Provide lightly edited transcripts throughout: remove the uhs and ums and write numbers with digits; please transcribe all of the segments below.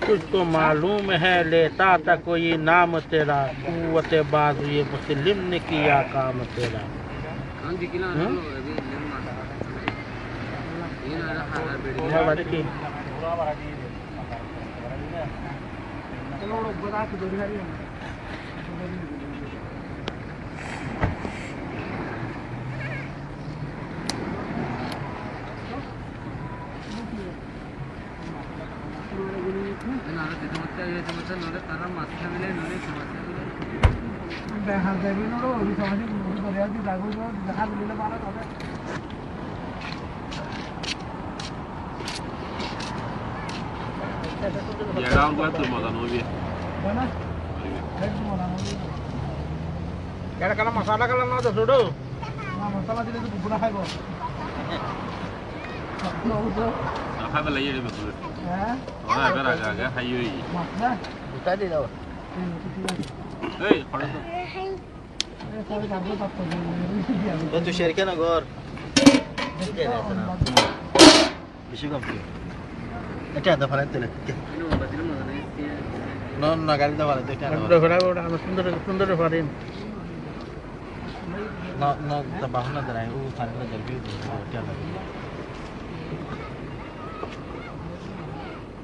तुझको मालूम है लेता था कोई नाम तेरा, कुव्वत बाज़ ये मुस्लिम ने किया काम तेरा। मसाला कलर ना तो छोड़ो मसाला दिले तो बुरा खाइबो खाइबो लाइए रे मतलब हां ओरा बेरा गया खाइयो ही मत उठा दे दो ए खड़ो तो तू शेयर क्या ना गोर बिशु कम की এটা তো ফলে তেলে না না গাড়ি তো ভালো দেখতে না ঘোড়া ঘোড়া সুন্দর সুন্দর ফারিন না না তা বাহনা দাঁড়ায় ও ফারিন জলবি क्या लगे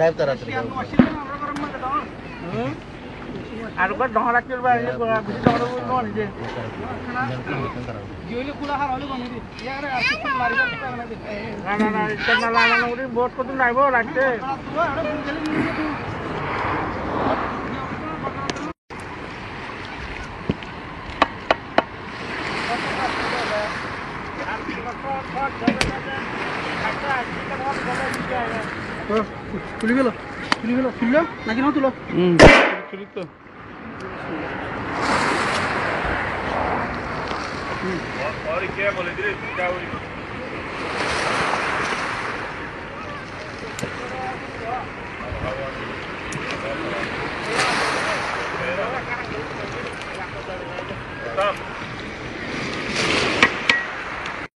टाइप तरह से আর কত ডহা রাখতে পারবা এই বেশি ডহা নো নিজে জইলে কুলা হার হলো বন্ধু ইয়ারে আর কিছু মারিবা না না না না না উনি ভোট কত নাইবো রাখতে খুলি গেল খুললাম নাকি না তুলো খুলি তো और क्या बोले दिले क्या हुई Stop.